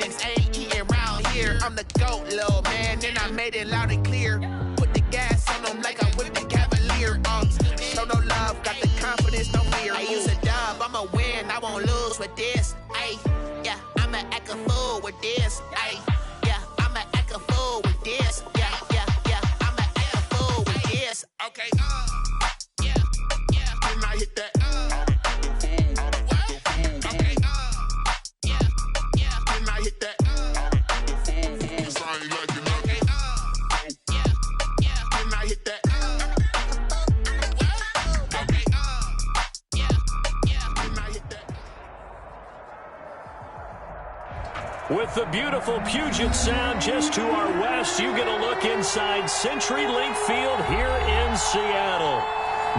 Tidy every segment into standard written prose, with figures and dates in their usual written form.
confidence ain't eating round here. I'm the GOAT, little man, and I made it loud and clear. Put the gas on them like I'm with the Cavalier. Show no love, got the confidence, no fear. I use a dub, I'ma win, I won't lose with this. Ay, yeah, I'ma act a fool with this. Ay, yeah, I'ma act a fool with this. Yeah, yeah, yeah, I'ma act a fool with this. Okay, yeah, yeah, then I hit that. Okay, yeah, yeah, then I hit that. With the beautiful Puget Sound just to our west, you get a look inside CenturyLink Field here in Seattle.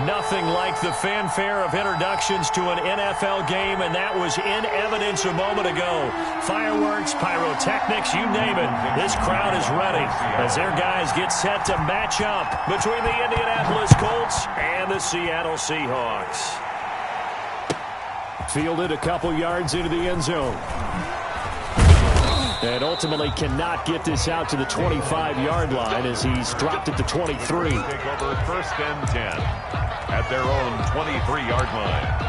Nothing like the fanfare of introductions to an NFL game, and that was in evidence a moment ago. Fireworks, pyrotechnics, you name it. This crowd is ready as their guys get set to match up between the Indianapolis Colts and the Seattle Seahawks. Fielded a couple yards into the end zone. And ultimately cannot get this out to the 25-yard line as he's dropped at the 23. Take over 1st and 10 at their own 23-yard line.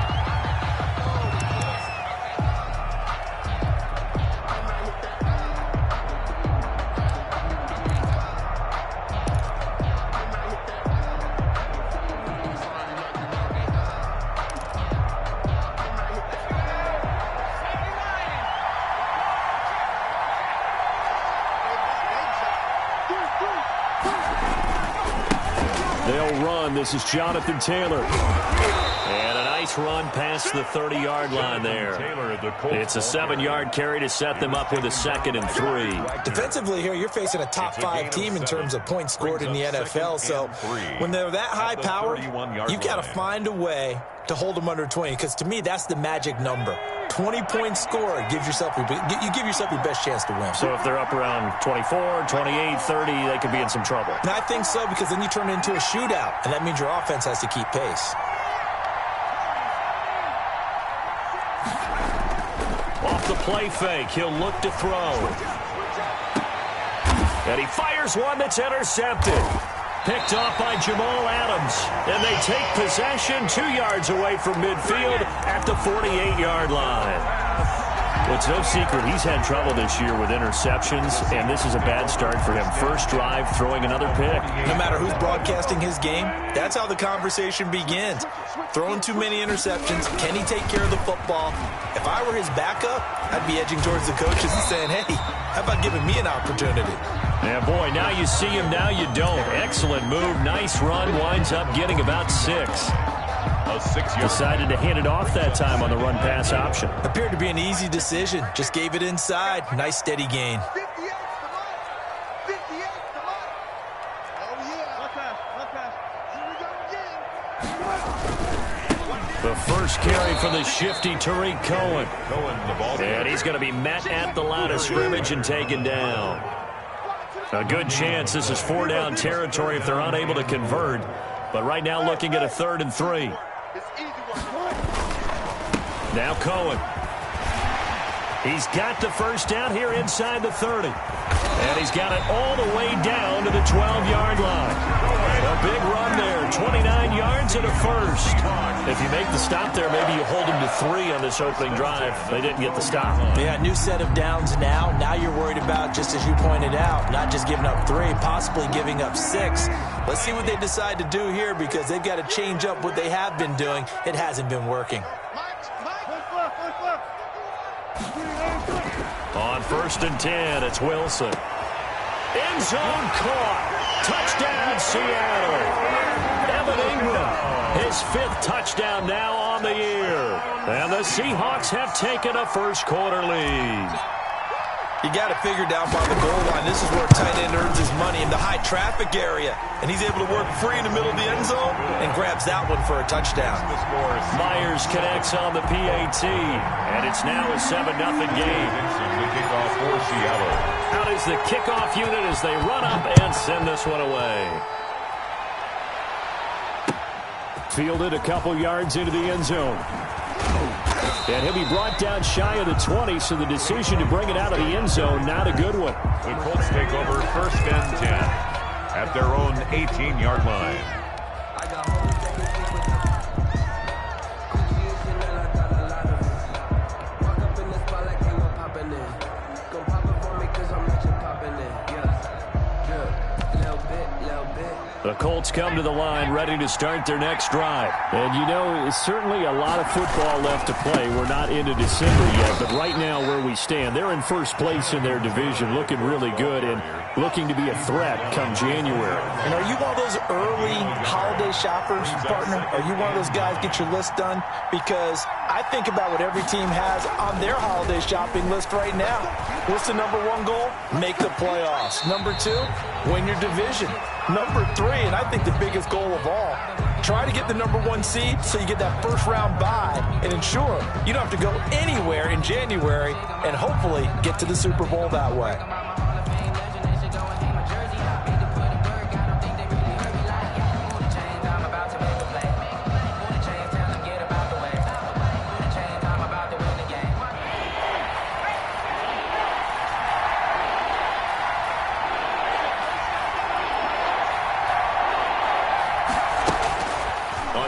They'll run. This is Jonathan Taylor. And a nice run past the 30-yard line there. It's a 7-yard carry to set them up with a 2nd and 3. Defensively here, you're facing a top-5 team in terms of points scored in the NFL. So when they're that high-powered, you've got to find a way to hold them under 20. Because to me, that's the magic number. 20 points scored gives yourself you give yourself your best chance to win. So if they're up around 24, 28, 30, they could be in some trouble. And I think so, because then you turn it into a shootout, and that means your offense has to keep pace. Off the play fake, he'll look to throw. And he fires one that's intercepted. Picked off by Jamal Adams. And they take possession 2 yards away from midfield at the 48-yard line. Well, it's no secret he's had trouble this year with interceptions, and this is a bad start for him. First drive, throwing another pick. No matter who's broadcasting his game, that's how the conversation begins. Throwing too many interceptions. Can he take care of the football? If I were his backup, I'd be edging towards the coaches and saying, hey, how about giving me an opportunity? Yeah, boy, now you see him, now you don't. Excellent move, nice run, winds up getting about 6. Decided to hand it off that time on the run-pass option. Appeared to be an easy decision. Just gave it inside. Nice steady gain. The first carry for the shifty Tariq Cohen. And he's going to be met at the line of scrimmage and taken down. A good chance this is 4-down territory if they're unable to convert. But right now looking at a 3rd and 3. Now Cohen. He's got the first down here inside the 30. And he's got it all the way down to the 12-yard line. A big run there, 29 yards and a first. If you make the stop there, maybe you hold them to 3 on this opening drive. They didn't get the stop. Yeah, new set of downs now. Now you're worried about, just as you pointed out, not just giving up 3, possibly giving up 6. Let's see what they decide to do here, because they've got to change up what they have been doing. It hasn't been working. On 1st and 10, it's Wilson. End zone caught. Touchdown, Seattle. Evan Ingram, his 5th touchdown now on the year. And the Seahawks have taken a first-quarter lead. You got to figure down by the goal line. This is where a tight end earns his money, in the high traffic area. And he's able to work free in the middle of the end zone and grabs that one for a touchdown. Myers connects on the PAT, and it's now a 7-0 game. The kickoff for Seattle. Out is the kickoff unit as they run up and send this one away. Fielded a couple yards into the end zone. And he'll be brought down shy of the 20, so the decision to bring it out of the end zone, not a good one. The Colts take over 1st and 10 at their own 18-yard line. The Colts come to the line ready to start their next drive. And, you know, it's certainly a lot of football left to play. We're not into December yet, but right now where we stand, they're in first place in their division, looking really good and looking to be a threat come January. And are you one of those early holiday shoppers, partner? Are you one of those guys get your list done? Because I think about what every team has on their holiday shopping list right now. What's the number one goal? Make the playoffs. Number two, win your division. Number three, and I think the biggest goal of all, try to get the number one seed so you get that first round bye and ensure you don't have to go anywhere in January and hopefully get to the Super Bowl that way.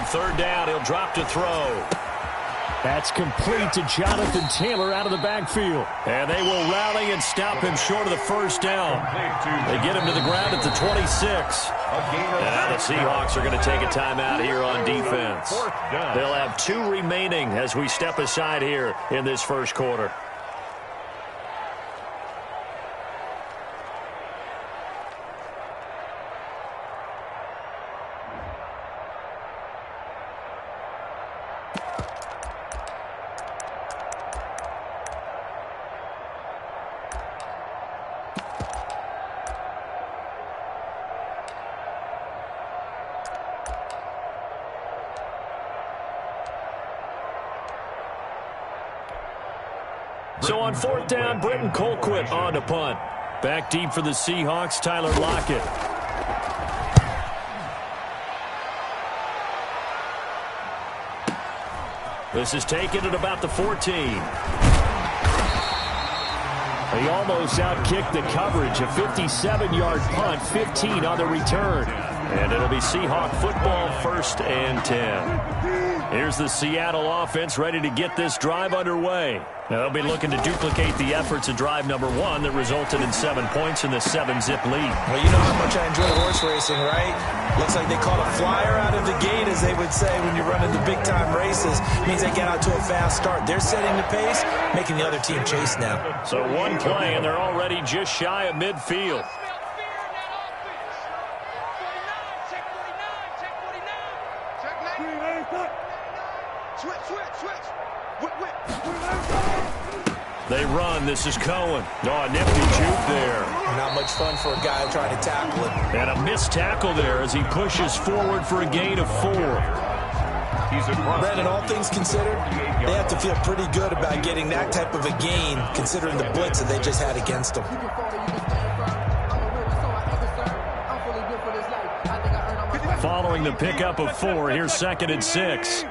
Third down, he'll drop to throw. That's complete to Jonathan Taylor out of the backfield. And they will rally and stop him short of the first down. They get him to the ground at the 26. Now the Seahawks are going to take a timeout here on defense. They'll have 2 remaining as we step aside here in this first quarter. So on 4th down, Britton Colquitt on to punt. Back deep for the Seahawks, Tyler Lockett. This is taken at about the 14. He almost outkicked the coverage. A 57-yard punt, 15 on the return. And it'll be Seahawk football, 1st and 10. Here's the Seattle offense ready to get this drive underway. They'll be looking to duplicate the efforts of drive number 1 that resulted in 7 points in the 7-zip lead. Well, you know how much I enjoy horse racing, right? Looks like they caught a flyer out of the gate, as they would say when you're running the big-time races. Means they get out to a fast start. They're setting the pace, making the other team chase now. So one play, and they're already just shy of midfield. They run. This is Cohen. Oh, a nifty juke there. Not much fun for a guy trying to tackle it. And a missed tackle there as he pushes forward for a gain of 4. Brandon, all things considered, they have to feel pretty good about getting that type of a gain, considering the blitz that they just had against them. Following the pickup of 4, here's 2nd and 6.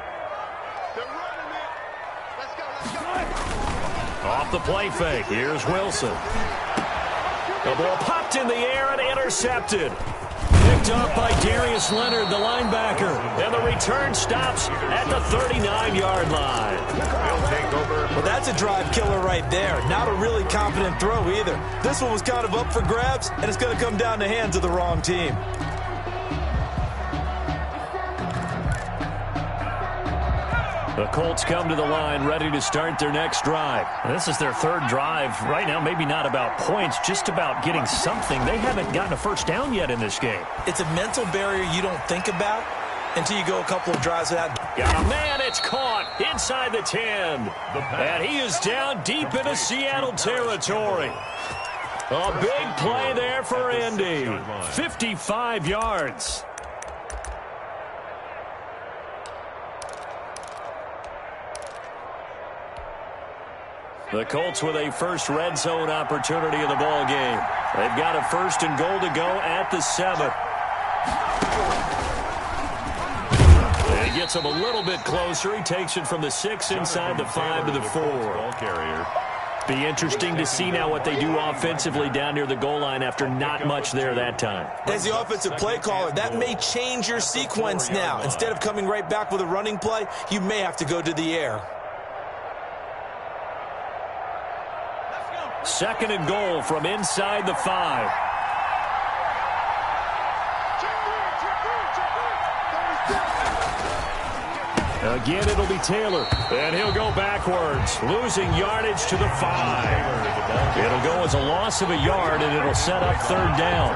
Off the play fake, here's Wilson. The ball popped in the air and intercepted. Picked up by Darius Leonard, the linebacker. And the return stops at the 39-yard line. They'll take over. Well, that's a drive killer right there. Not a really confident throw either. This one was kind of up for grabs, and it's going to come down the hands of the wrong team. The Colts come to the line ready to start their next drive. This is their 3rd drive. Right now, maybe not about points, just about getting something. They haven't gotten a first down yet in this game. It's a mental barrier you don't think about until you go a couple of drives without. Got a man, it's caught inside the 10. And he is down deep into Seattle territory. A big play there for Indy. 55 yards. The Colts with a first red zone opportunity in the ball game. They've got a 1st and goal to go at the 7. They gets him a little bit closer. He takes it from the 6 inside the 5 to the 4. Ball carrier. Be interesting to see now what they do offensively down near the goal line after not much there that time. As the offensive play caller, that may change your sequence now. Instead of coming right back with a running play, you may have to go to the air. 2nd and goal from inside the 5. Again, it'll be Taylor, and he'll go backwards, losing yardage to the 5. It'll go as a loss of a yard, and it'll set up 3rd down.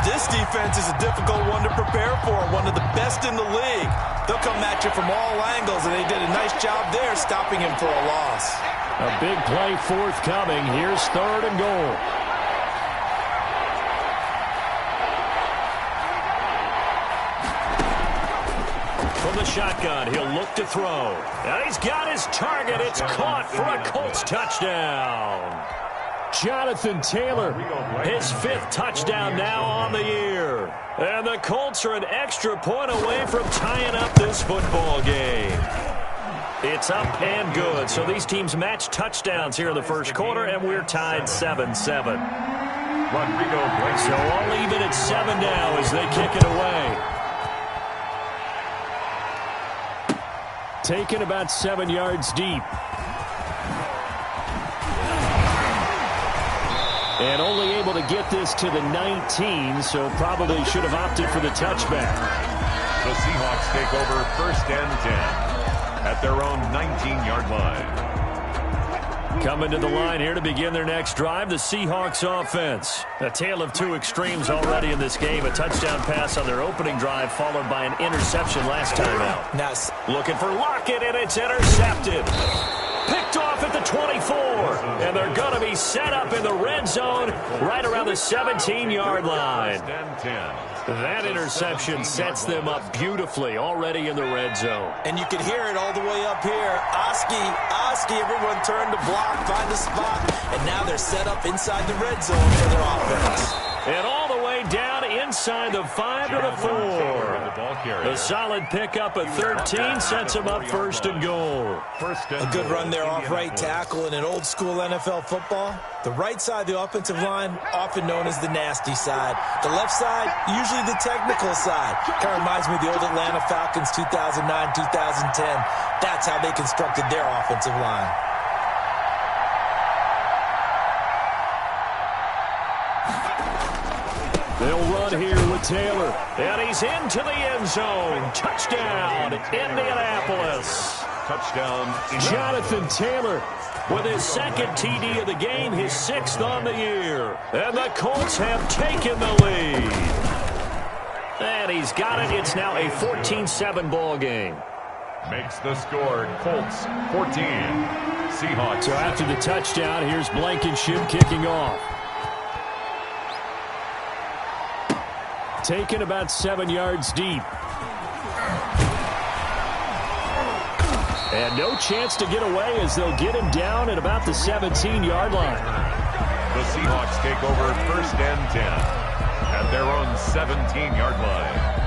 This defense is a difficult one to prepare for, one of the best in the league. They'll come at you from all angles, and they did a nice job there stopping him for a loss. A big play forthcoming. Here's 3rd and goal. From the shotgun, he'll look to throw. And he's got his target. It's caught for a Colts touchdown. Jonathan Taylor, his 5th touchdown now on the year. And the Colts are an extra point away from tying up this football game. It's up and good. So these teams match touchdowns here in the first quarter, and we're tied 7-7. So all even at 7 now as they kick it away. Taken about 7 yards deep. And only able to get this to the 19, so probably should have opted for the touchback. The Seahawks take over 1st and 10 at their own 19-yard line. Coming to the line here to begin their next drive, the Seahawks offense. A tale of 2 extremes already in this game. A touchdown pass on their opening drive followed by an interception last time out. Nice. Looking for Lockett, and it's intercepted. Picked off at the 24. And they're going to be set up in the red zone right around the 17-yard line. That interception sets them up beautifully already in the red zone. And you can hear it all the way up here. Oski, everyone turned to block, find a spot, and now they're set up inside the red zone for their offense. And all the way down inside the 5 to the 4. A solid pickup at 13 sets them up 1st and goal. A good run there off right tackle in an old school NFL football. The right side of the offensive line, often known as the nasty side. The left side, usually the technical side. Kind of reminds me of the old Atlanta Falcons 2009, 2010. That's how they constructed their offensive line. They'll run here with Taylor. And he's into the end zone. Touchdown, Indianapolis. Touchdown, Jonathan Taylor with his 2nd TD of the game, his 6th on the year. And the Colts have taken the lead. And he's got it. It's now a 14-7 ball game. Makes the score Colts 14. Seahawks. So after the touchdown, here's Blankenship kicking off. Taken about 7 yards deep. And no chance to get away as they'll get him down at about the 17-yard line. The Seahawks take over 1st and 10 at their own 17-yard line.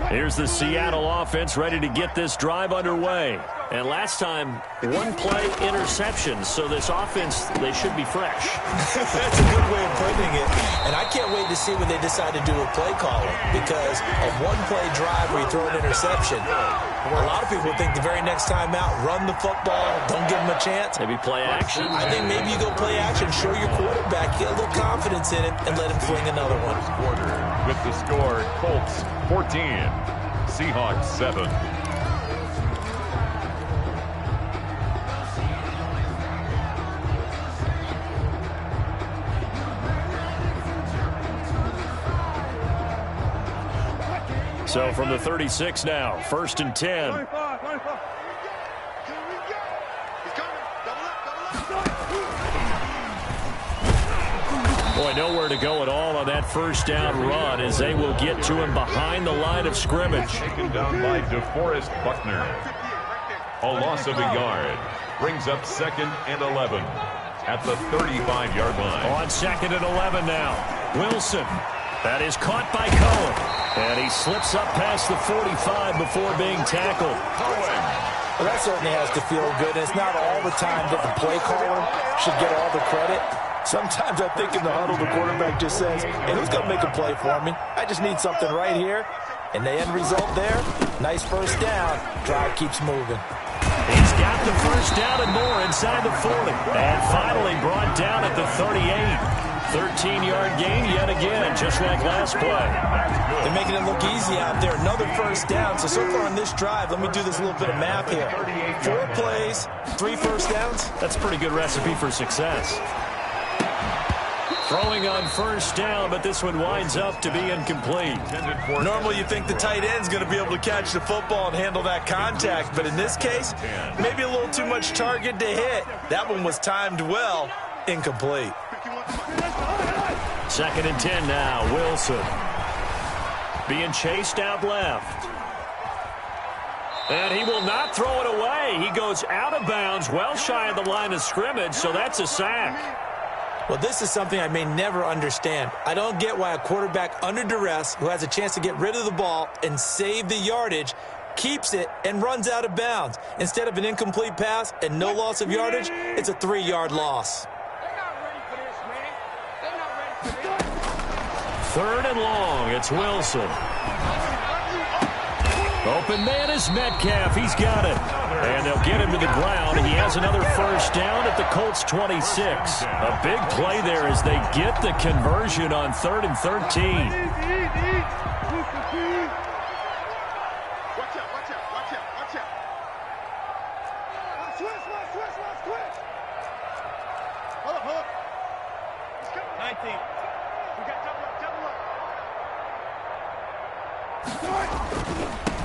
Here's the Seattle offense ready to get this drive underway. And last time, 1-play interception. So this offense, they should be fresh. That's a good way of putting it. And I can't wait to see when they decide to do a play calling. Because a 1-play drive where you throw an interception, a lot of people think the very next time out, run the football, don't give them a chance. Maybe play action. I think maybe you go play action, show your quarterback, get a little confidence in it, and let him fling another one. Quarter with the score, Colts 14, Seahawks 7. So from the 36 now, 1st and 10. Boy, nowhere to go at all on that 1st down run as they will get to him behind the line of scrimmage. Taken down by DeForest Buckner. A loss of a yard. Brings up 2nd and 11 at the 35-yard line. On 2nd and 11 now. Wilson. That is caught by Cohen. And he slips up past the 45 before being tackled. Well, that certainly has to feel good. It's not all the time that the play caller should get all the credit. Sometimes I think in the huddle, the quarterback just says, hey, who's going to make a play for me? I just need something right here. And the end result there, nice first down. Drive keeps moving. He's got the first down and more inside the 40. And finally brought down at the 38. 13-yard gain yet again, just like last play. They're making it look easy out there. Another first down. So far on this drive, let me do this little bit of math here. 4 plays, 3 first downs. That's a pretty good recipe for success. Throwing on first down, but this one winds up to be incomplete. Normally you think the tight end's going to be able to catch the football and handle that contact, but in this case, maybe a little too much target to hit. That one was timed well, incomplete. 2nd and 10 now. Wilson being chased out left. And he will not throw it away. He goes out of bounds, well shy of the line of scrimmage, so that's a sack. Well, this is something I may never understand. I don't get why a quarterback under duress who has a chance to get rid of the ball and save the yardage keeps it and runs out of bounds. Instead of an incomplete pass and no loss of yardage, it's a 3-yard loss. 3rd and long. It's Wilson. Open man is Metcalf. He's got it. And they'll get him to the ground. He has another first down at the Colts 26. A big play there as they get the conversion on 3rd and 13.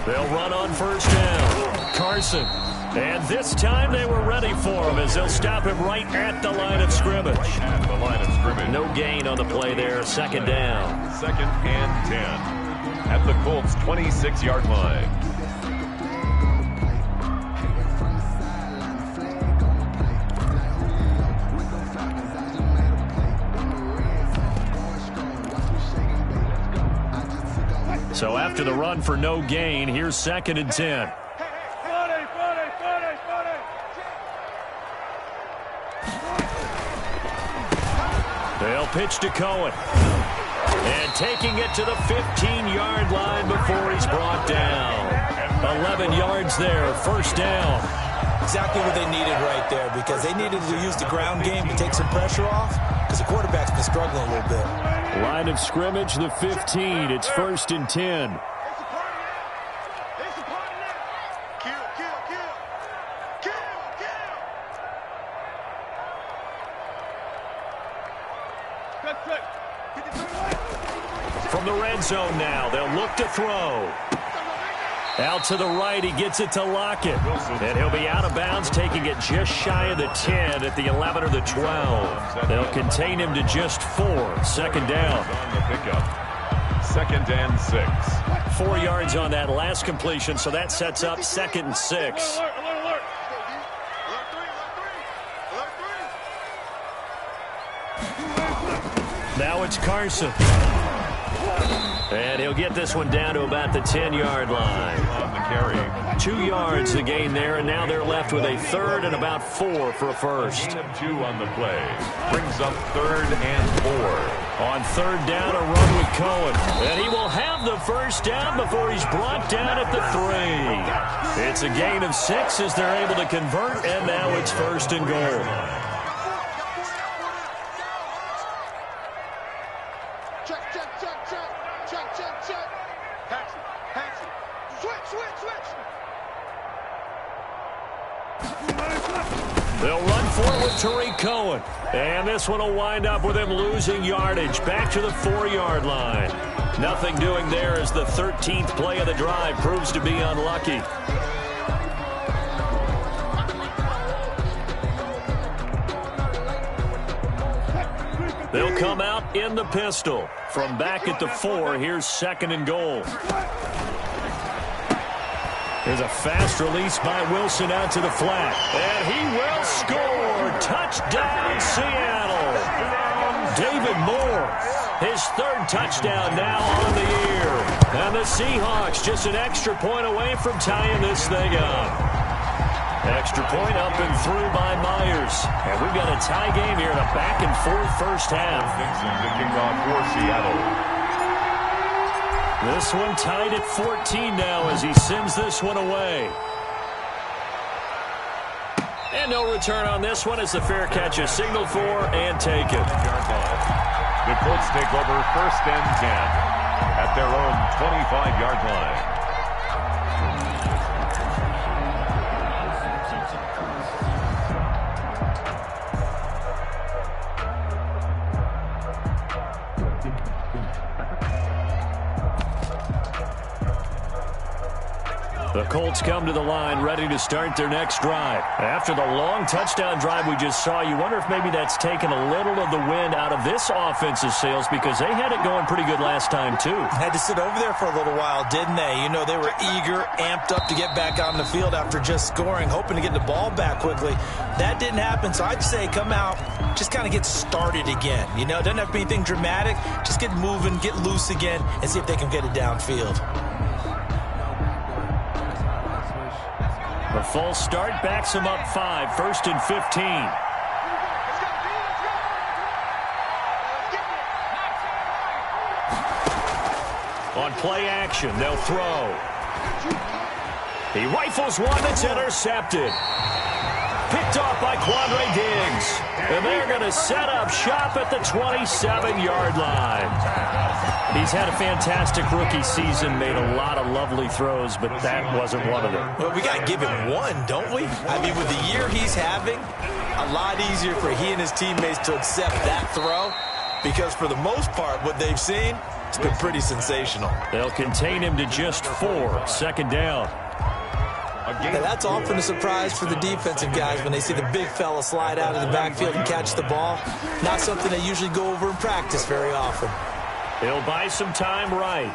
They'll run on first down. Carson. And this time they were ready for him as they'll stop him right at the line of scrimmage. At the line of scrimmage. No gain on the play there. 2nd down. 2nd and 10 at the Colts 26-yard line. So after the run for no gain, here's 2nd and 10. They'll pitch to Cohen. And taking it to the 15-yard line before he's brought down. 11 yards there, first down. Exactly what they needed right there, because they needed to use the ground game to take some pressure off, because the quarterback's been struggling a little bit. Line of scrimmage, the 15. It's 1st and 10. From the red zone now, they'll look to throw. Out to the right, he gets it to Lockett. And he'll be out of bounds, taking it just shy of the 10 at the 11 or the 12. They'll contain him to just 4. 2nd down. On the pickup. 2nd and 6. 4 yards on that last completion, so that sets up 2nd and 6. Now it's Carson. And he'll get this one down to about the 10-yard line. On the carry. 2 yards the gain there, and now they're left with a 3rd and about 4 for a first. Gain of 2 on the play. Brings up 3rd and 4. On 3rd down, a run with Cohen. And he will have the first down before he's brought down at the 3. It's a gain of 6 as they're able to convert, and now it's 1st and goal. They'll run for it with Tariq Cohen. And this one will wind up with him losing yardage back to the 4-yard line. Nothing doing there as the 13th play of the drive proves to be unlucky. They'll come out in the pistol. From back at the 4, here's 2nd and goal. There's a fast release by Wilson out to the flat. And he will score. Touchdown, Seattle. David Moore, his third touchdown now on the year. And the Seahawks just an extra point away from tying this thing up. Extra point up and through by Myers. And we've got a tie game here in a back-and-forth first half. The kickoff for Seattle. This one tied at 14 now as he sends this one away. And no return on this one as the fair catch is signaled for and taken. The Colts take over 1st and 10 at their own 25-yard line. The Colts come to the line ready to start their next drive. After the long touchdown drive we just saw, you wonder if maybe that's taken a little of the wind out of this offensive sails because they had it going pretty good last time too. Had to sit over there for a little while, didn't they? You know, they were eager, amped up to get back on the field after just scoring, hoping to get the ball back quickly. That didn't happen, so I'd say come out, just kind of get started again. You know, it doesn't have to be anything dramatic. Just get moving, get loose again, and see if they can get it downfield. The false start backs him up 5, 1st and 15. On play action, they'll throw. He rifles one that's intercepted. Picked off by Quandre Diggs. And they're going to set up shop at the 27-yard line. He's had a fantastic rookie season, made a lot of lovely throws, but that wasn't one of them. Well, we got to give him one, don't we? I mean, with the year he's having, a lot easier for he and his teammates to accept that throw because for the most part, what they've seen, it's been pretty sensational. They'll contain him to just 4, 2nd down. Now, that's often a surprise for the defensive guys when they see the big fella slide out of the backfield and catch the ball. Not something they usually go over in practice very often. He'll buy some time right.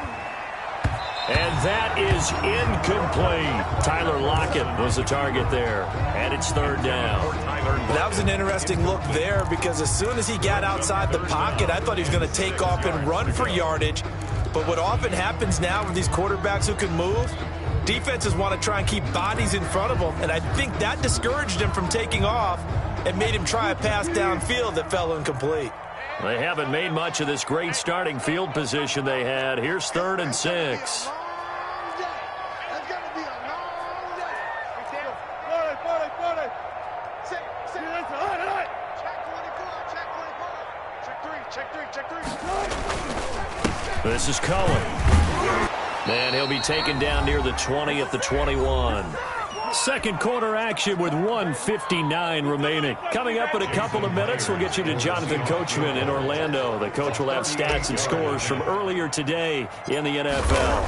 And that is incomplete. Tyler Lockett was the target there. And it's 3rd down. That was an interesting look there because as soon as he got outside the pocket, I thought he was going to take off and run for yardage. But what often happens now with these quarterbacks who can move, defenses want to try and keep bodies in front of them. And I think that discouraged him from taking off and made him try a pass downfield that fell incomplete. They haven't made much of this great starting field position they had. Here's 3rd and 6. This is Cohen. And he'll be taken down near the 20 at the 21. Second quarter action with 1:59 remaining. Coming up in a couple of minutes, we'll get you to Jonathan Coachman in Orlando. The coach will have stats and scores from earlier today in the NFL.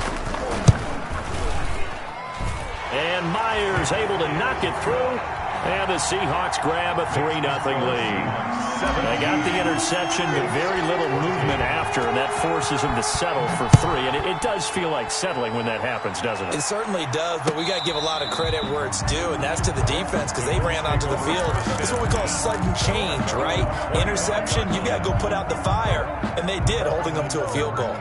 And Myers able to knock it through. And the Seahawks grab a 3-0 lead. They got the interception, but very little movement after, and that forces him to settle for 3. And it does feel like settling when that happens, doesn't it? It certainly does, but we got to give a lot of credit where it's due, and that's to the defense because they ran onto the field. This is what we call sudden change, right? Interception, you got to go put out the fire, and they did, holding them to a field goal.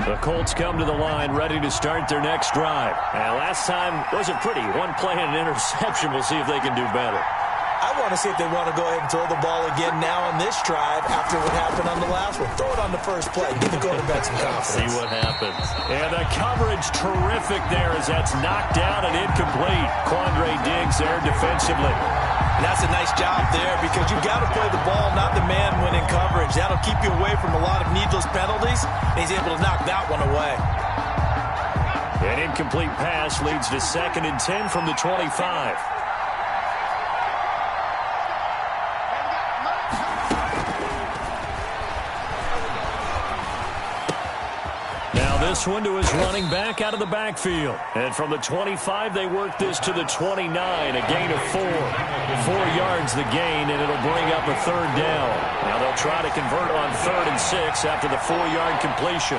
The Colts come to the line ready to start their next drive. And last time wasn't pretty. One play and an interception. We'll see if they can do better. I want to see if they want to go ahead and throw the ball again now on this drive after what happened on the last one. Throw it on the first play. Give the quarterback some confidence. See what happens. And the coverage terrific there as that's knocked down and incomplete. Quandre Diggs there defensively. And that's a nice job there because you've got to play the ball, not the man when in coverage. That'll keep you away from a lot of needless penalties. And he's able to knock that one away. An incomplete pass leads to 2nd and 10 from the 25. this one to his running back out of the backfield. And from the 25, they work this to the 29, a gain of 4. 4 yards the gain, and it'll bring up a third down. Now they'll try to convert on 3rd and 6 after the 4-yard completion.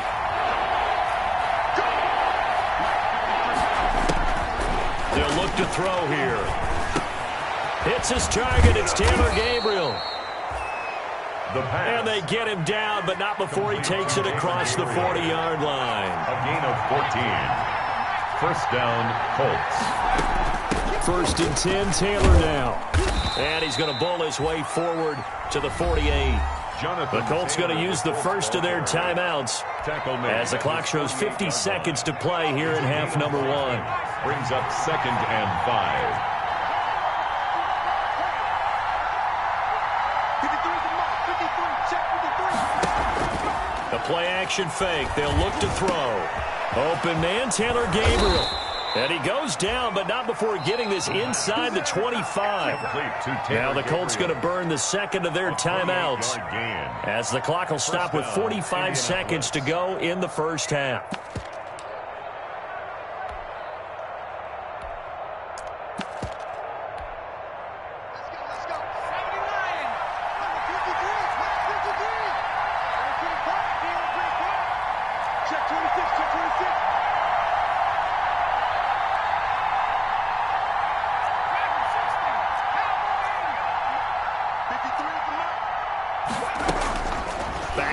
They'll look to throw here. Hits his target. It's Taylor Gabriel. And they get him down, but not before he takes it across the 40-yard line. A gain of 14. First down, Colts. 1st and 10, Taylor now. And he's going to bull his way forward to the 48. The Colts going to use the first of their timeouts as the clock shows 50 seconds to play here in half number 1. Brings up 2nd and 5. The play-action fake. They'll look to throw. Open man, Taylor Gabriel. And he goes down, but not before getting this inside the 25. Now the Colts going to burn the second of their timeouts as the clock will stop with 45 seconds to go in the first half.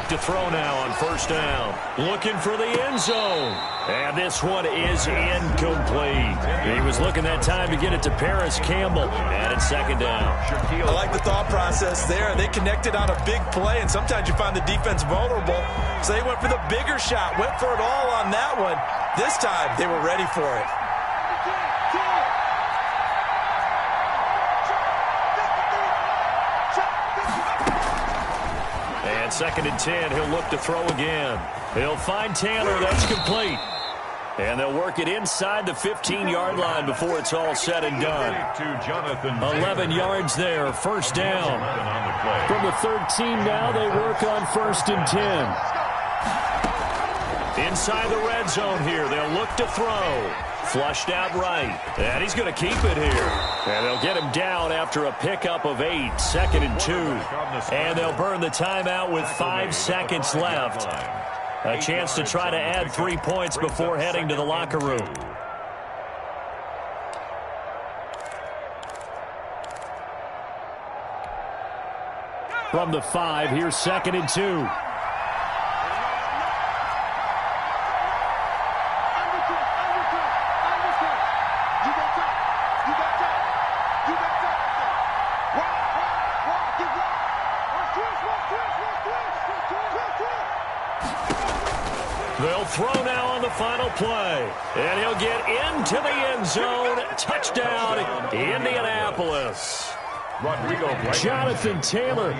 To throw now on 1st down. Looking for the end zone. And this one is incomplete. He was looking that time to get it to Paris Campbell. And it's 2nd down. I like the thought process there. They connected on a big play, and sometimes you find the defense vulnerable. So they went for the bigger shot, went for it all on that one. This time, they were ready for it. And 2nd and 10, he'll look to throw again. He'll find Taylor. That's complete. And they'll work it inside the 15-yard line before it's all said and done. 11 yards there, 1st down. From the 13 now, they work on 1st and 10. Inside the red zone here, they'll look to throw. Flushed out right. And he's going to keep it here. And they'll get him down after a pickup of 8. 2nd and 2. And they'll burn the timeout with 5 seconds left. A chance to try to add 3 points before heading to the locker room. From the 5, here's 2nd and 2. They'll throw now on the final play. And he'll get into the end zone. Touchdown, Indianapolis. Jonathan Taylor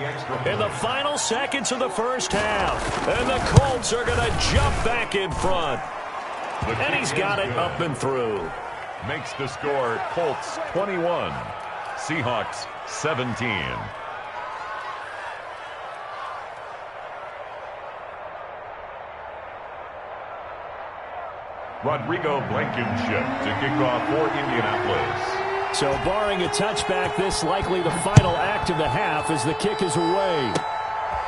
in the final seconds of the first half. And the Colts are going to jump back in front. And he's got it up and through. Makes the score Colts 21, Seahawks 17. Rodrigo Blankenship to kick off for Indianapolis. So barring a touchback, this likely the final act of the half as the kick is away.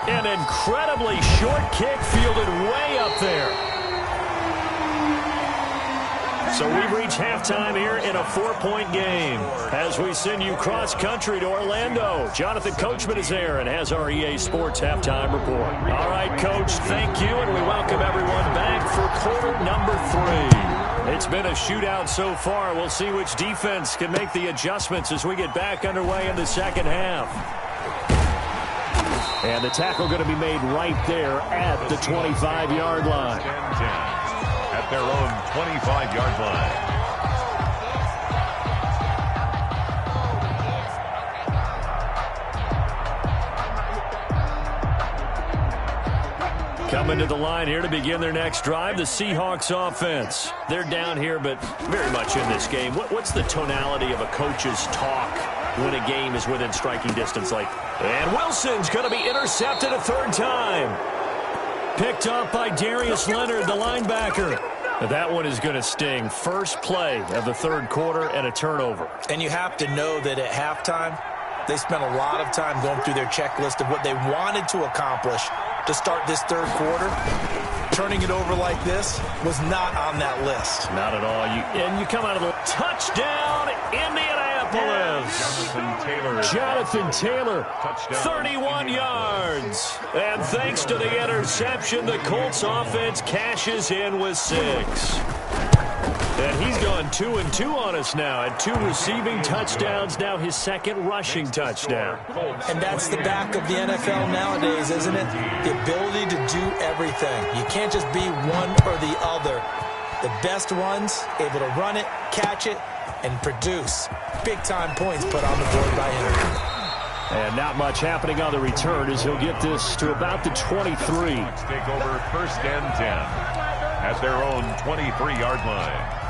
An incredibly short kick fielded way up there. So we've reached halftime here in a 4-point game. As we send you cross-country to Orlando, Jonathan Coachman is there and has our EA Sports halftime report. All right, Coach, thank you, and we welcome everyone back for quarter number 3. It's been a shootout so far. We'll see which defense can make the adjustments as we get back underway in the second half. And the tackle going to be made right there at the 25-yard line. At their own 25-yard line. Coming to the line here to begin their next drive, the Seahawks offense. They're down here, but very much in this game. What's the tonality of a coach's talk when a game is within striking distance? And Wilson's going to be intercepted a third time. Picked up by Darius Leonard, the linebacker. That one is going to sting. First play of the third quarter and a turnover. And you have to know that at halftime, they spent a lot of time going through their checklist of what they wanted to accomplish to start this third quarter. Turning it over like this was not on that list. Not at all. And you come out of the touchdown, Indianapolis. Jonathan Taylor, 31 yards. And thanks to the interception, the Colts offense cashes in with 6. And he's gone 2-2 on us now. At 2 receiving touchdowns, now his second rushing touchdown. And that's the back of the NFL nowadays, isn't it? The ability to do everything. You can't just be one or the other. The best ones, able to run it, catch it, and produce big-time points put on the board by him. And not much happening on the return as he'll get this to about the 23. Take over first and 10 at their own 23-yard line.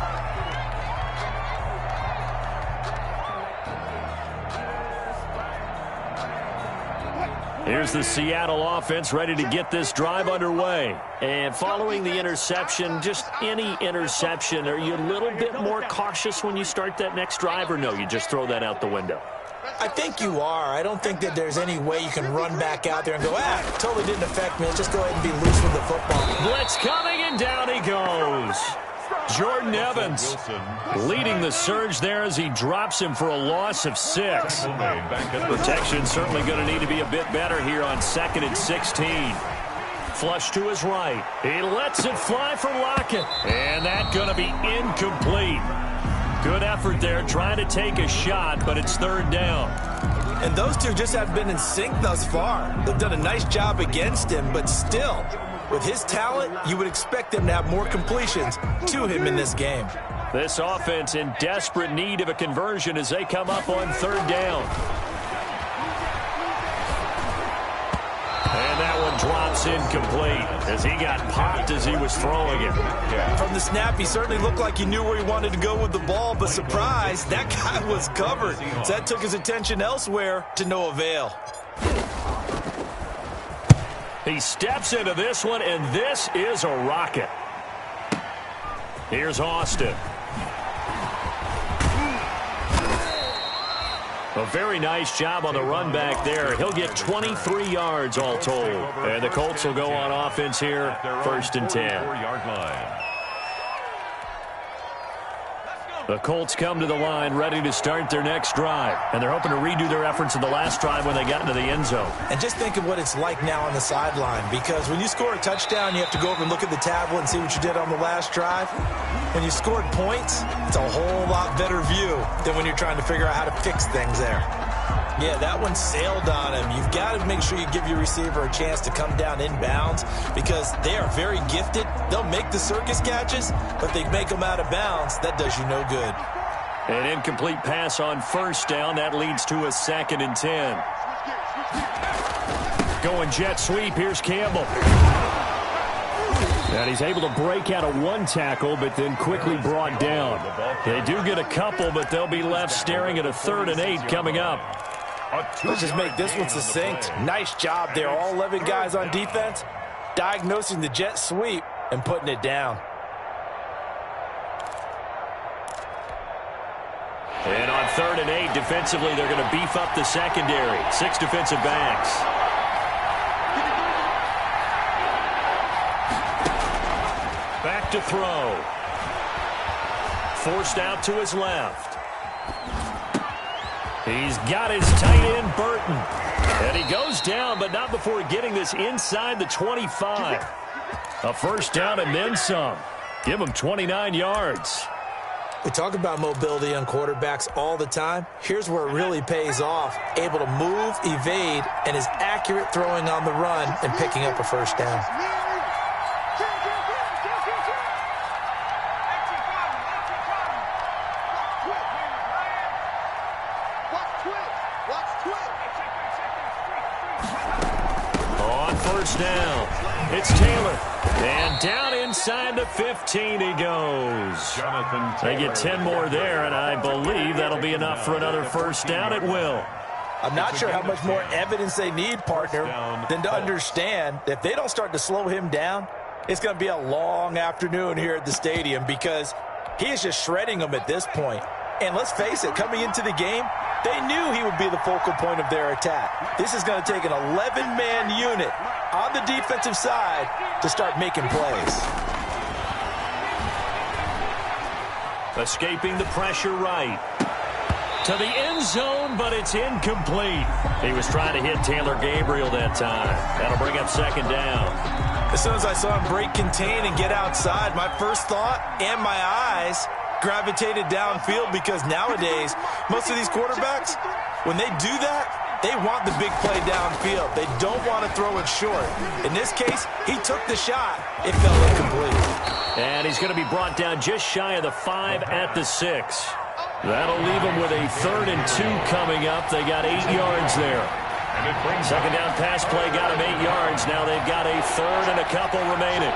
Here's the Seattle offense ready to get this drive underway. And following the interception, just any interception, are you a little bit more cautious when you start that next drive, or no, you just throw that out the window? I think you are. I don't think that there's any way you can run back out there and go, totally didn't affect me. Let's just go ahead and be loose with the football. Blitz coming, and down he goes. Jordan Evans leading the surge there as he drops him for a loss of 6. Protection certainly going to need to be a bit better here on 2nd and 16. Flush to his right. He lets it fly for Lockett. And that's going to be incomplete. Good effort there trying to take a shot, but it's 3rd down. And those two just have been in sync thus far. They've done a nice job against him, but still, with his talent, you would expect him to have more completions to him in this game. This offense in desperate need of a conversion as they come up on 3rd down. And that one drops incomplete as he got popped as he was throwing it. From the snap, he certainly looked like he knew where he wanted to go with the ball, but surprise, that guy was covered. So that took his attention elsewhere to no avail. He steps into this one, and this is a rocket. Here's Austin. A very nice job on the run back there. He'll get 23 yards all told. And the Colts will go on offense here, 1st and 10. The Colts come to the line ready to start their next drive. And they're hoping to redo their efforts in the last drive when they got into the end zone. And just think of what it's like now on the sideline. Because when you score a touchdown, you have to go over and look at the tablet and see what you did on the last drive. When you scored points, it's a whole lot better view than when you're trying to figure out how to fix things there. Yeah, that one sailed on him. You've got to make sure you give your receiver a chance to come down inbounds because they are very gifted. They'll make the circus catches, but they make them out of bounds. That does you no good. An incomplete pass on 1st down. That leads to a 2nd and 10. Going jet sweep. Here's Campbell. And he's able to break out of 1 tackle, but then quickly brought down. They do get a couple, but they'll be left staring at a 3rd and 8 coming up. Let's just make this one succinct. Nice job there. All 11 guys on defense diagnosing the jet sweep and putting it down. And on 3rd and 8, defensively, they're going to beef up the secondary. 6 defensive backs. Back to throw. Forced out to his left. He's got his tight end, Burton. And he goes down, but not before getting this inside the 25. A 1st down and then some. Give him 29 yards. We talk about mobility on quarterbacks all the time. Here's where it really pays off. Able to move, evade, and is accurate throwing on the run and picking up a 1st down. On 1st down, it's Taylor. And down inside the 15 he goes. Jonathan They get 10 more there, and I believe that'll be enough for another 1st down. It will. I'm not sure how much more evidence they need, partner, than to understand that if they don't start to slow him down, it's going to be a long afternoon here at the stadium because he is just shredding them at this point. And let's face it, coming into the game, they knew he would be the focal point of their attack. This is going to take an 11-man unit on the defensive side to start making plays. Escaping the pressure right. To the end zone, but it's incomplete. He was trying to hit Taylor Gabriel that time. That'll bring up second down. As soon as I saw him break contain and get outside, my first thought and my eyes gravitated downfield because nowadays, most of these quarterbacks, when they do that, they want the big play downfield. They don't want to throw it short. In this case, he took the shot. It fell incomplete. And he's going to be brought down just shy of the 5 at the 6. That'll leave them with a 3rd and 2 coming up. They got 8 yards there. Second down pass play got them 8 yards. Now they've got a 3rd and a couple remaining.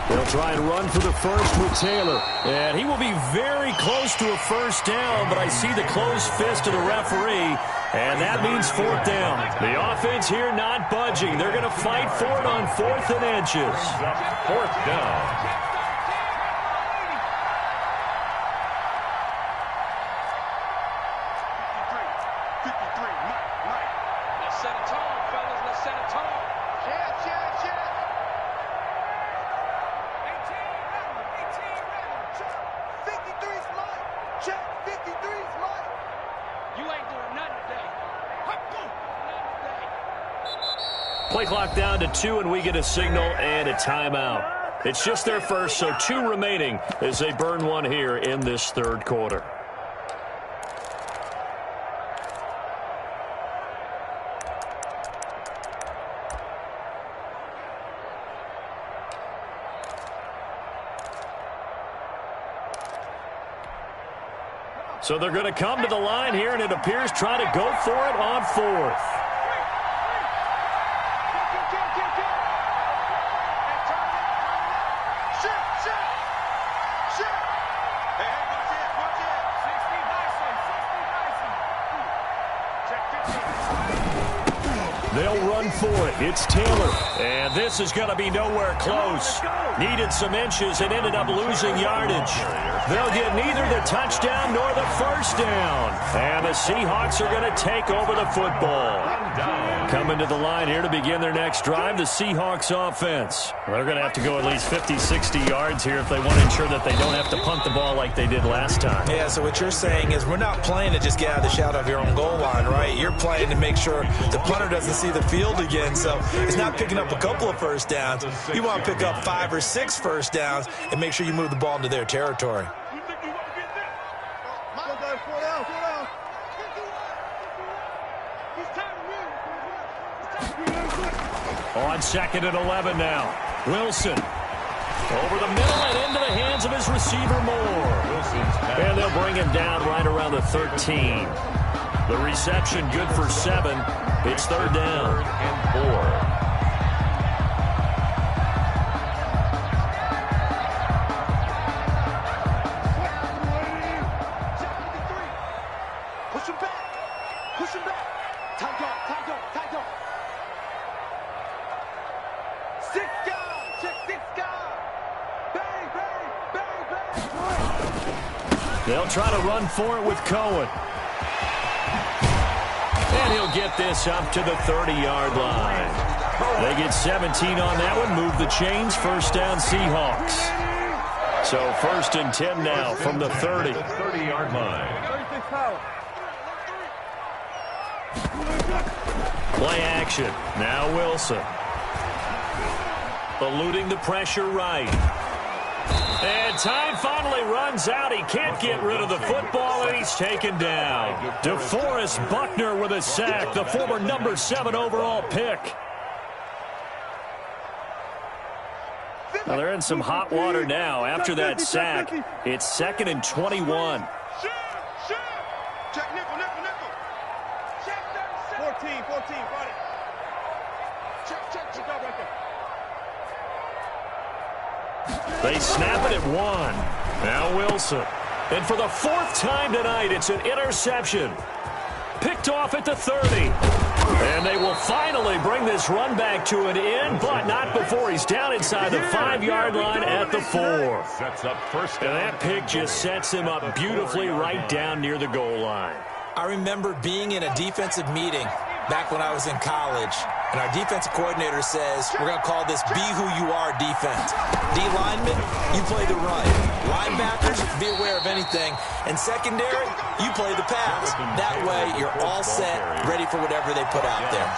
They'll try and run for the first with Taylor. And he will be very close to a first down, but I see the closed fist of the referee, and that means 4th down. The offense here not budging. They're going to fight for it on 4th and inches. 4th down. Play clock down to 2, and we get a signal and a timeout. It's just their first, so 2 remaining as they burn one here in this 3rd quarter. So they're going to come to the line here, and it appears try to go for it on 4th. They'll run for it. It's Taylor. And this is going to be nowhere close. Needed some inches and ended up losing yardage. They'll get neither the touchdown nor the first down. And the Seahawks are going to take over the football. Coming to the line here to begin their next drive, the Seahawks offense. They're going to have to go at least 50, 60 yards here if they want to ensure that they don't have to punt the ball like they did last time. Yeah, so what you're saying is we're not playing to just get out of the shadow of your own goal line, right? You're playing to make sure the punter doesn't see the field again. So it's not picking up a couple of first downs. You want to pick up 5 or 6 first downs and make sure you move the ball into their territory. On 2nd and 11 now. Wilson over the middle and into the hands of his receiver Moore. And they'll bring him down right around the 13. The reception good for 7. It's 3rd down. 3rd and 4. They'll try to run for it with Cohen. And he'll get this up to the 30-yard line. They get 17 on that one, move the chains, first down Seahawks. So 1st and 10 now from the 30. 30-yard line. Play action. Now Wilson. Eluding the pressure right. And time finally runs out. He can't get rid of the football, and he's taken down. DeForest Buckner with a sack, the former number 7 overall pick. Now they're in some hot water now. After that sack, it's 2nd and 21. Check nickel, nickel, nickel. Check 14, 14, got it. Check right there. They snap it at 1. Now Wilson. And for the fourth time tonight, it's an interception. Picked off at the 30. And they will finally bring this run back to an end, but not before he's down inside the 5-yard line at the 4. Sets up first And that pick just sets him up beautifully right down near the goal line. I remember being in a defensive meeting back when I was in college, and our defensive coordinator says, we're going to call this be who you are defense. D linemen, you play the run. Linebackers, be aware of anything. And secondary, you play the pass. That way, you're all set, ready for whatever they put out there.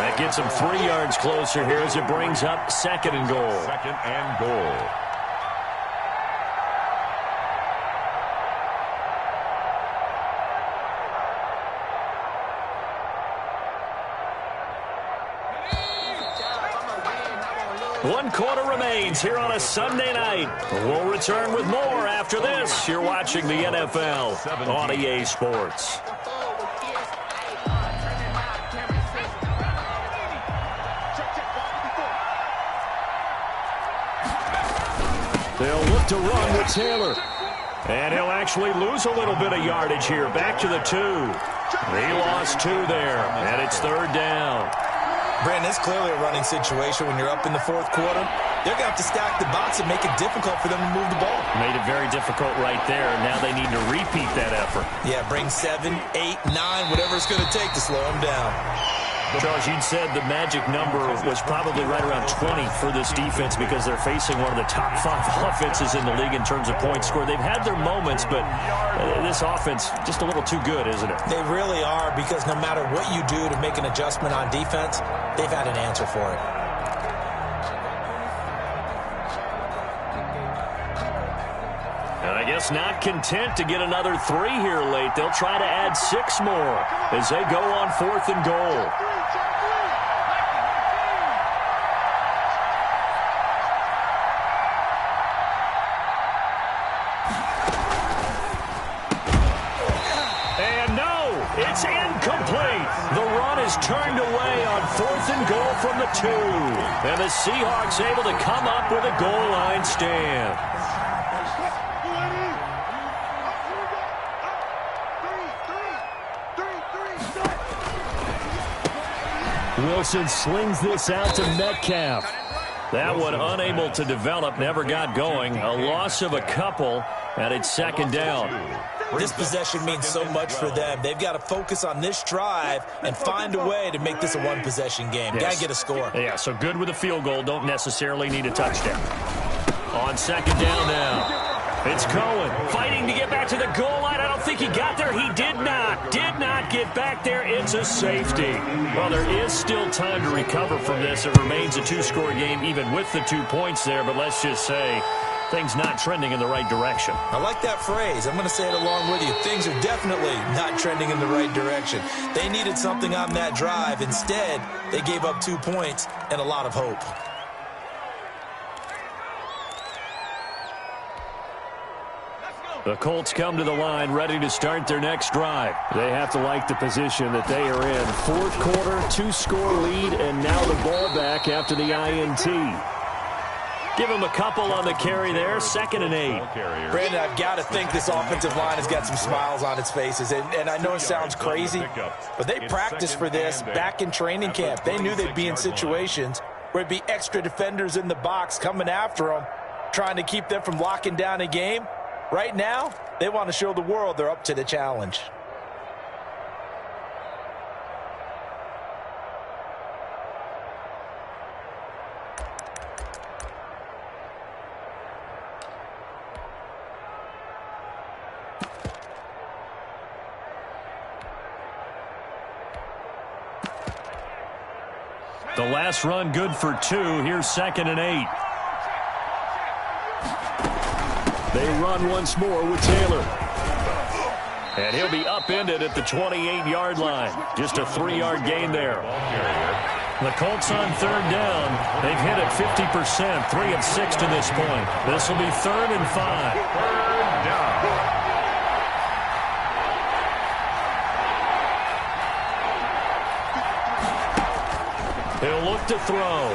That gets him 3 yards closer here as it brings up 2nd and goal. 2nd and goal. One quarter remains here on a Sunday night. We'll return with more after this. You're watching the NFL on EA Sports. They'll look to run with Taylor. And he'll actually lose a little bit of yardage here. Back to the 2. He lost 2 there, and it's 3rd down. Brandon, it's clearly a running situation when you're up in the 4th quarter. They're going to have to stack the box and make it difficult for them to move the ball. Made it very difficult right there. Now they need to repeat that effort. Yeah, bring 7, 8, 9, whatever it's going to take to slow them down. Charles, you'd said the magic number was probably right around 20 for this defense because they're facing one of the top 5 offenses in the league in terms of points scored. They've had their moments, but this offense just a little too good, isn't it? They really are, because no matter what you do to make an adjustment on defense, they've had an answer for it. And I guess not content to get another 3 here late. They'll try to add 6 more as they go on 4th and goal. It's incomplete. The run is turned away on 4th and goal from the 2. And the Seahawks able to come up with a goal line stand. Wilson slings this out to Metcalf. That one unable to develop, never got going. A loss of a couple, and it's 2nd down. This possession means so much for them. They've got to focus on this drive and find a way to make this a one-possession game. Yes. Got to get a score. Yeah, so good with a field goal. Don't necessarily need a touchdown. On 2nd down now. It's Cohen fighting to get back to the goal line. I don't think he got there. He did not. Did not get back there. It's a safety. Well, there is still time to recover from this. It remains a 2-score game even with the 2 points there. But let's just say things not trending in the right direction. I like that phrase. I'm going to say it along with you. Things are definitely not trending in the right direction. They needed something on that drive. Instead, they gave up 2 points and a lot of hope. The Colts come to the line ready to start their next drive. They have to like the position that they are in. 4th quarter, 2-score lead, and now the ball back after the INT. Give him a couple on the carry there. 2nd and 8. Brandon, I've got to think this offensive line has got some smiles on its faces. And I know it sounds crazy, but they practiced for this back in training camp. They knew they'd be in situations where it'd be extra defenders in the box coming after them, trying to keep them from locking down a game. Right now, they want to show the world they're up to the challenge. The last run good for 2. Here's 2nd and 8. They run once more with Taylor. And he'll be upended at the 28-yard line. Just a 3-yard gain there. The Colts on 3rd down. They've hit it 50%, 3 of 6 to this point. This will be 3rd and 5. 3rd down. He'll look to throw.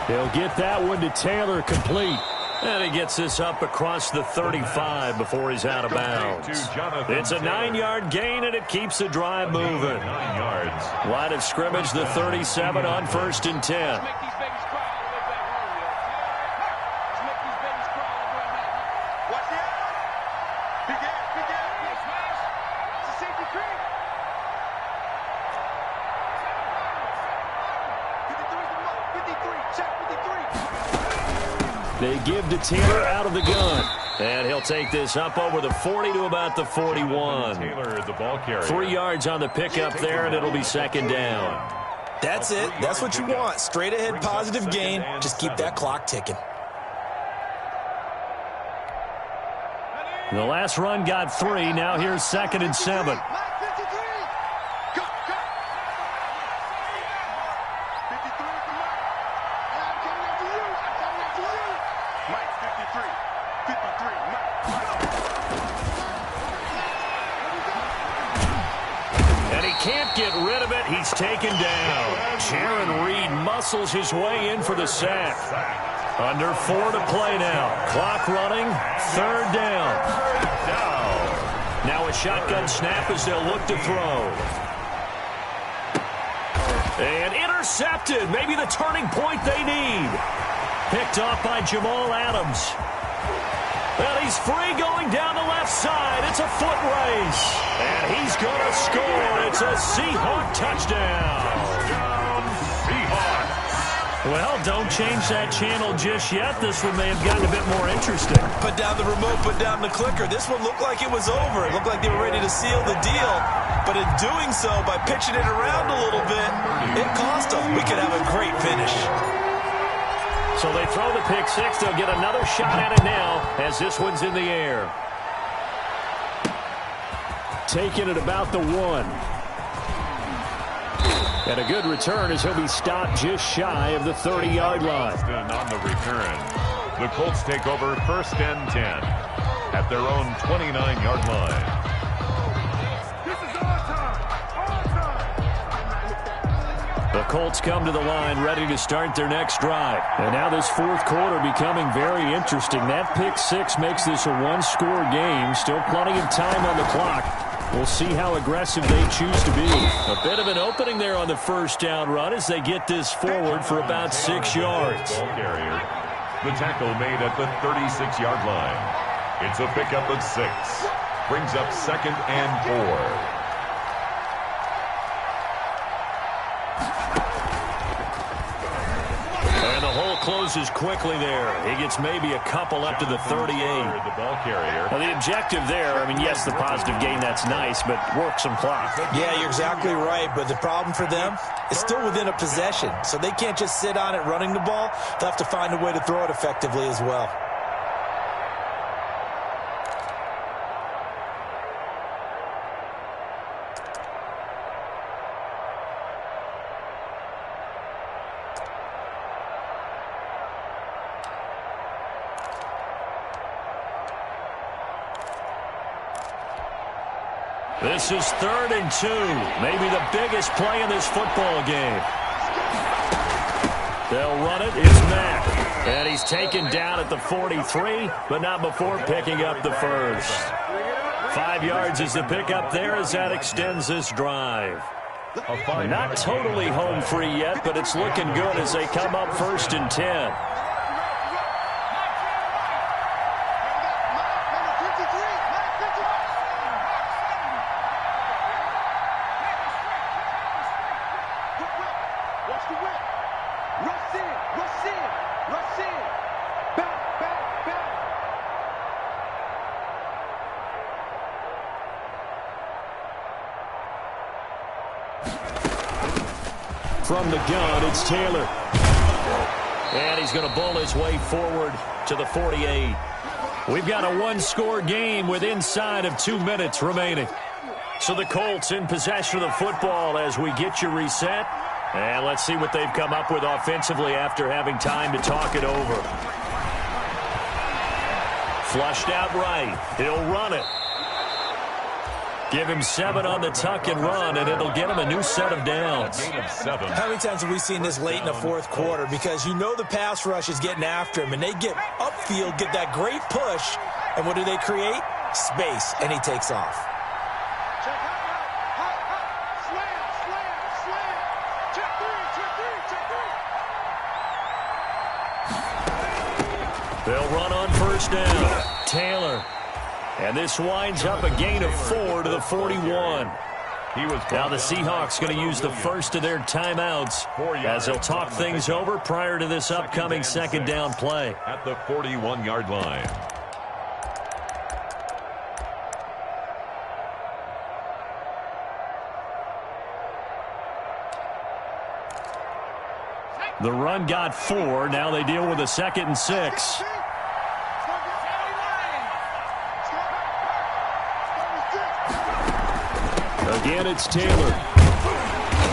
He'll get that one to Taylor complete. And he gets this up across the 35 before he's out of bounds. It's a 9-yard gain, and it keeps the drive moving. 9 yards. Line of scrimmage, the 37 on 1st and 10. They give to Taylor out of the gun. And he'll take this up over the 40 to about the 41. Taylor, the ball carrier. 3 yards on the pickup there, and it'll be 2nd down. That's it. That's what you want. Straight ahead positive gain. Just keep that clock ticking. The last run got 3. Now here's 2nd and 7. Get rid of it. He's taken down. Jaron Reed muscles his way in for the sack. Under 4 to play now. Clock running. 3rd down. Now a shotgun snap as they'll look to throw. And intercepted. Maybe the turning point they need. Picked off by Jamal Adams. Well, he's free going down the left side. It's a foot race. And he's going to score. It's a Seahawk touchdown. Seahawks. Well, don't change that channel just yet. This one may have gotten a bit more interesting. Put down the remote, put down the clicker. This one looked like it was over. It looked like they were ready to seal the deal. But in doing so, by pitching it around a little bit, it cost them. We could have a great finish. So they throw the pick 6. They'll get another shot at it now as this one's in the air. Taking it about the 1. And a good return as he'll be stopped just shy of the 30-yard line. On the return, the Colts take over 1st and 10 at their own 29-yard line. The Colts come to the line ready to start their next drive. And now this 4th quarter becoming very interesting. That pick 6 makes this a 1-score game. Still plenty of time on the clock. We'll see how aggressive they choose to be. A bit of an opening there on the 1st down run as they get this forward for about 6 yards. Ball carrier. The tackle made at the 36-yard line. It's a pickup of 6. Brings up 2nd and 4. Closes quickly there. He gets maybe a couple up to the 38. The ball carrier. Now the objective there, I mean, yes, the positive gain, that's nice, but work some clock. Yeah, you're exactly right, but the problem for them is still within a possession, so they can't just sit on it running the ball. They'll have to find a way to throw it effectively as well. This is 3rd and 2. Maybe the biggest play in this football game. They'll run it. It's Mack. And he's taken down at the 43, but not before picking up the 1st. 5 yards is the pickup there as that extends this drive. Not totally home free yet, but it's looking good as they come up 1st and 10. From the gun, it's Taylor. And he's going to bowl his way forward to the 48. We've got a 1-score game with inside of 2 minutes remaining. So the Colts in possession of the football as we get you reset. And let's see what they've come up with offensively after having time to talk it over. Flushed out right. He'll run it. Give him 7 on the tuck and run, and it'll get him a new set of downs. How many times have we seen this late in the fourth quarter? Because you know the pass rush is getting after him, and they get upfield, get that great push, and what do they create? Space, and he takes off. They'll run on first down. Taylor. And this winds up a gain of 4 to the 41. Now the Seahawks going to use the first of their timeouts as they'll talk things over prior to this upcoming second down play. At the 41-yard line. The run got 4. Now they deal with a 2nd and 6. Again, it's Taylor.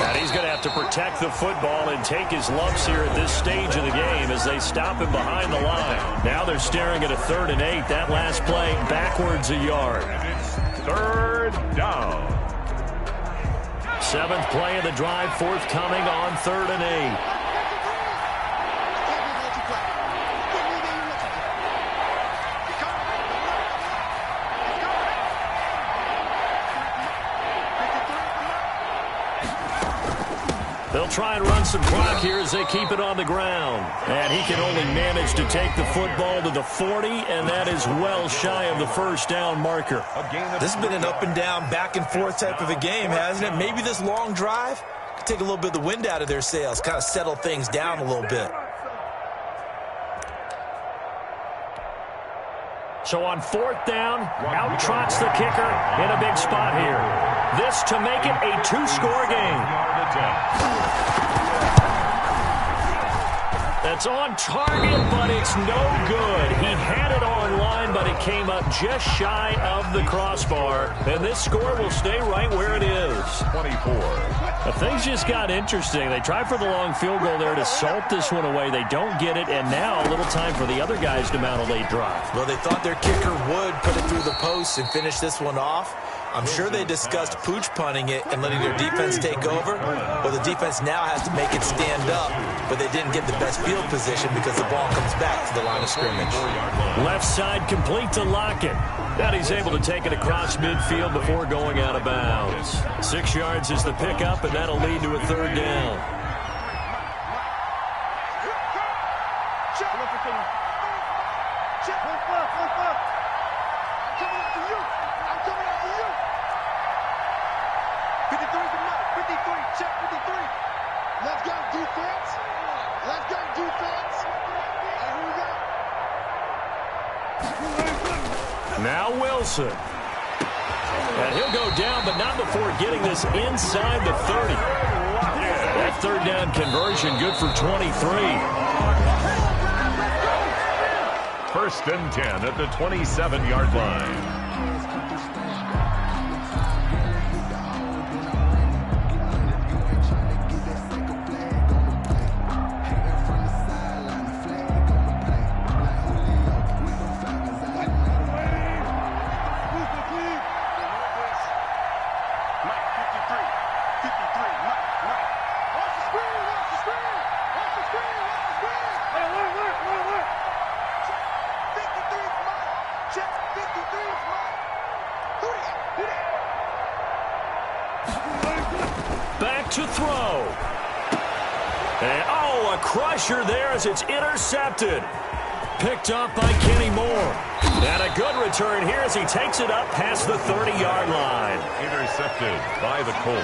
And he's going to have to protect the football and take his lumps here at this stage of the game as they stop him behind the line. Now they're staring at a 3rd and 8. That last play backwards a yard. And it's 3rd down. 7th play of the drive forthcoming on 3rd and 8. They'll try and run some clock here as they keep it on the ground. And he can only manage to take the football to the 40, and that is well shy of the first down marker. This has been an up and down, back and forth type of a game, hasn't it? Maybe this long drive could take a little bit of the wind out of their sails, kind of settle things down a little bit. So on 4th down, out trots the kicker in a big spot here. This to make it a 2-score game. That's on target, but it's no good. He had it on line, but it came up just shy of the crossbar. And this score will stay right where it is. 24. Things just got interesting. They tried for the long field goal there to salt this one away. They don't get it, and now a little time for the other guys to mount a late drive. Well, they thought their kicker would put it through the post and finish this one off. I'm sure they discussed pooch punting it and letting their defense take over. Well, the defense now has to make it stand up, but they didn't get the best field position because the ball comes back to the line of scrimmage. Left side complete to Lockett. Now he's able to take it across midfield before going out of bounds. 6 yards is the pickup, and that'll lead to a 3rd down. Now Wilson. And he'll go down, but not before getting this inside the 30. That 3rd down conversion good for 23. 1st and 10 at the 27-yard line. Back to throw. And, oh, a crusher there as it's intercepted. Picked up by Kenny Moore. And a good return here as he takes it up past the 30-yard line. Intercepted by the Colts.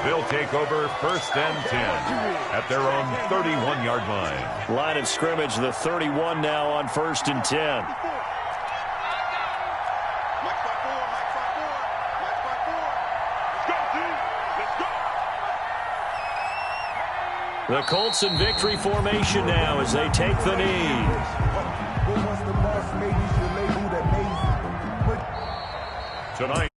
They'll take over 1st and 10 at their own 31-yard line. Line of scrimmage, the 31 now on 1st and 10. The Colts in victory formation now as they take the knee. Tonight.